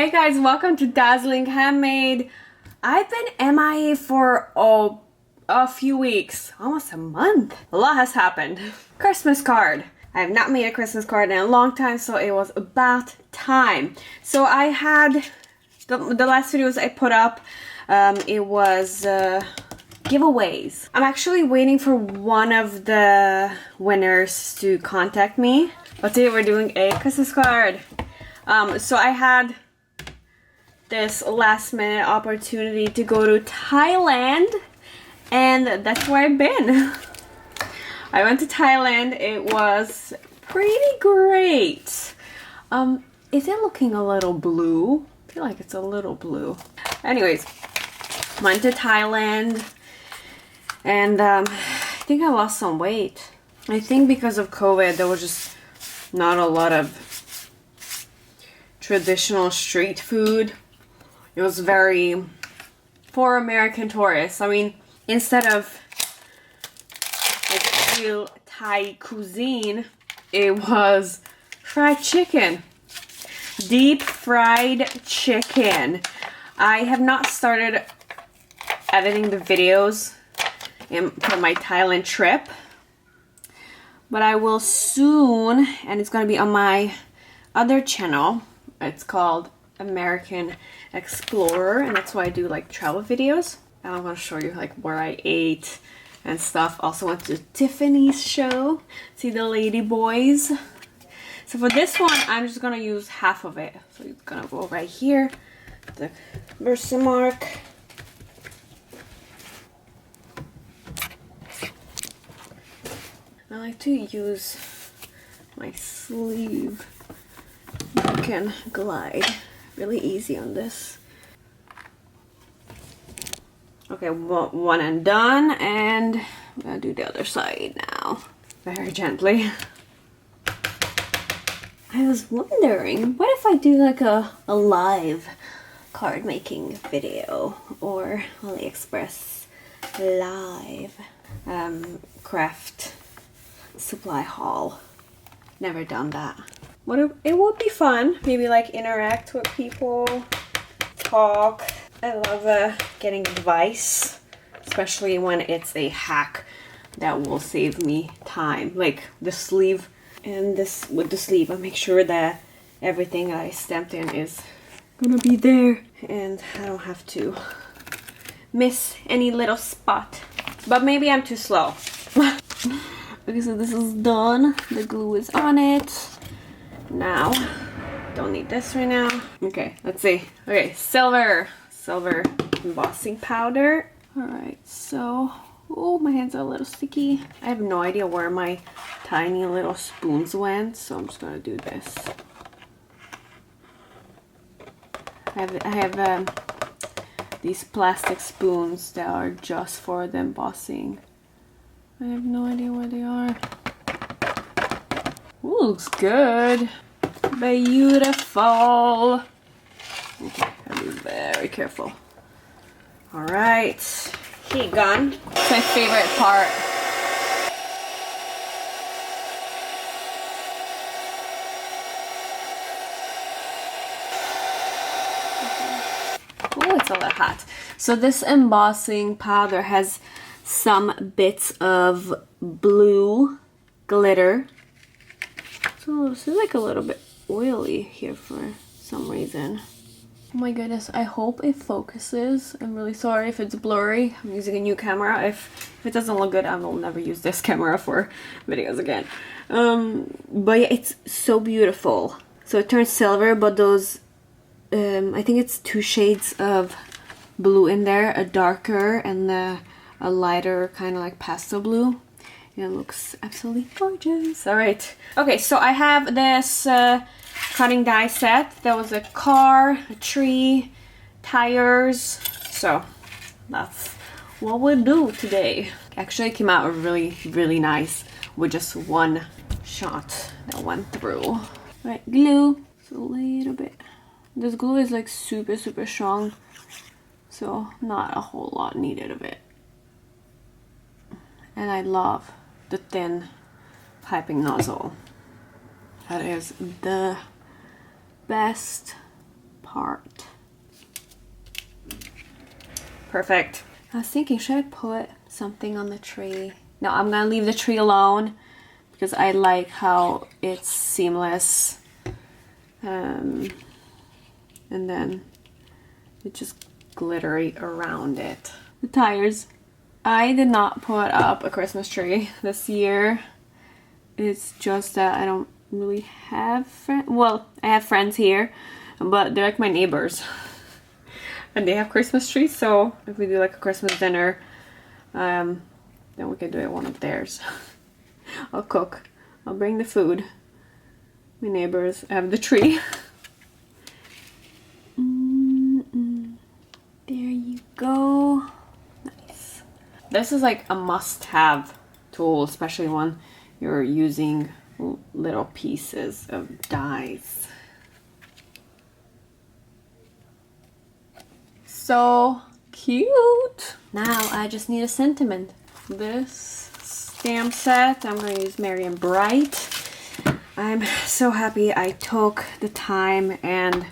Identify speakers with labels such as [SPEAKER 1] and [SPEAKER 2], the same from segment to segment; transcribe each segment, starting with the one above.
[SPEAKER 1] Hey guys, welcome to Dazzling Handmade. I've been MIA for a few weeks, almost a month. A lot has happened. Christmas card. I have not made a Christmas card in a long time, so it was about time. So I had the last videos I put up, it was giveaways. I'm actually waiting for one of the winners to contact me. But today we're doing a Christmas card. So I had this last minute opportunity to go to Thailand, and that's where I've been. I went to Thailand. It was pretty great. Is it looking a little blue? I feel like it's a little blue. Anyways, went to Thailand, and I think I lost some weight. I think because of COVID, there was just not a lot of traditional street food. It was very for American tourists. I mean, instead of like real Thai cuisine, it was fried chicken. Deep fried chicken. I have not started editing the videos for my Thailand trip, but I will soon, and it's gonna be on my other channel. It's called American Explorer, and that's why I do like travel videos. And I'm gonna show you like where I ate and stuff. Also went to Tiffany's show, see the lady boys. So for this one, I'm just gonna use half of it. So it's gonna go right here, the Versamark. I like to use my sleeve. You can glide really easy on this. Okay, one and done, and I'm gonna do the other side now, very gently. I was wondering, what if I do like a live card making video, or Aliexpress live craft supply haul. Never done that. It would be fun. Maybe like interact with people, talk. I love getting advice, especially when it's a hack that will save me time. Like the sleeve, and this with the sleeve, I make sure that everything I stamped in is gonna be there, and I don't have to miss any little spot. But maybe I'm too slow. Okay, so this is done. The glue is on it. Now, don't need this right now. Okay, let's see. Okay, silver embossing powder. All right, so, oh, my hands are a little sticky. I have no idea where my tiny little spoons went, so I'm just gonna do this. I have these plastic spoons that are just for the embossing. I have no idea where they are. Ooh, looks good. Beautiful. Okay, I'll be very careful. All right, heat gun. It's my favorite part. Oh, it's a little hot. So this embossing powder has some bits of blue glitter. So this is like a little bit oily here for some reason. Oh my goodness, I hope it focuses. I'm really sorry if it's blurry. I'm using a new camera. If it doesn't look good, I will never use this camera for videos again. But yeah, it's so beautiful. So it turns silver, but those, I think it's 2 shades of blue in there, a darker and a lighter kind of like pastel blue. It looks absolutely gorgeous. All right. Okay, so I have this cutting die set. There was a car, a tree, tires. So that's what we'll do today. Actually, it came out really, really nice with just one shot that went through. All right, glue. So a little bit. This glue is like super, super strong. So not a whole lot needed of it. And I love the thin piping nozzle. That is the best part. Perfect. I was thinking, should I put something on the tree? No, I'm gonna leave the tree alone because I like how it's seamless. And then it's just glittery around it. The tires. I did not put up a Christmas tree this year. It's just that I don't really have friends. Well, I have friends here, but they're like my neighbors. And they have Christmas trees, so if we do like a Christmas dinner, then we can do it one of theirs. I'll cook. I'll bring the food. My neighbors have the tree. There you go. Nice. This is like a must-have tool, especially when you're using little pieces of dies. So cute. Now I just need a sentiment. This stamp set, I'm going to use Merry and Bright. I'm so happy I took the time and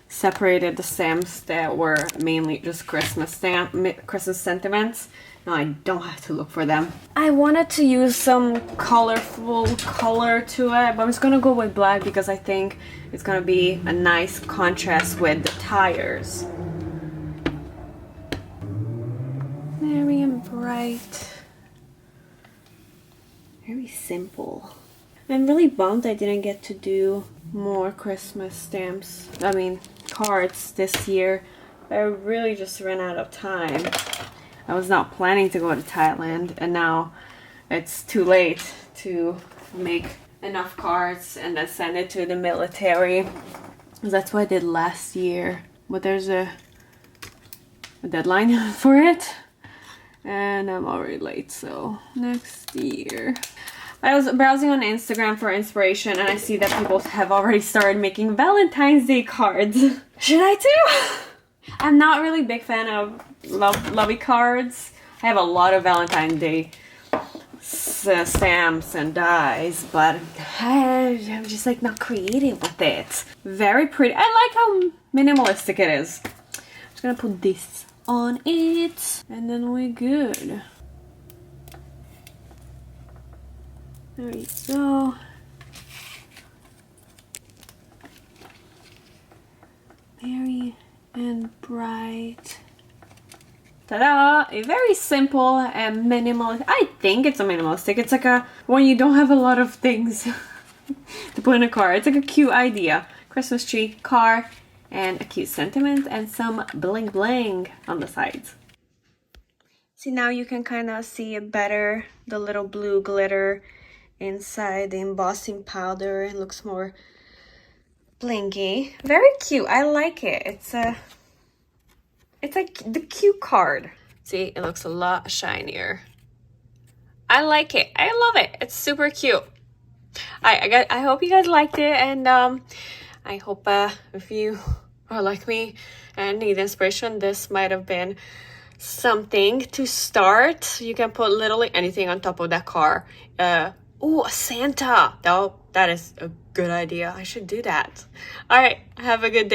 [SPEAKER 1] separated the stamps that were mainly just Christmas sentiments. Now I don't have to look for them. I wanted to use some colorful color to it, but I'm just gonna go with black because I think it's gonna be a nice contrast with the tires. Merry and Bright. Very simple. I'm really bummed I didn't get to do more Christmas stamps. I mean, cards this year. I really just ran out of time. I was not planning to go to Thailand, and now it's too late to make enough cards and then send it to the military. That's what I did last year. But there's a deadline for it, and I'm already late, so next year. I was browsing on Instagram for inspiration, and I see that people have already started making Valentine's Day cards. Should I too? I'm not really a big fan of lovey cards. I have a lot of Valentine's Day stamps and dies, but I'm just like not creative with it. Very pretty. I like how minimalistic it is. I'm just gonna put this on it, and then we're good. There you go. Merry and Bright. Ta-da! A very simple and minimal. I think it's a minimalistic. It's like a when you don't have a lot of things to put in a car. It's like a cute idea. Christmas tree, car, and a cute sentiment, and some bling bling on the sides. See, now you can kind of see it better. The little blue glitter inside the embossing powder. It looks more blingy. Very cute. I like it. It's like the cute card. See, it looks a lot shinier. I like it. I love it. It's super cute. I hope you guys liked it, and I hope if you are like me and need inspiration, this might have been something to start. You can put literally anything on top of that car. Oh, Santa. Oh, that is a good idea. I should do that. All right. Have a good day.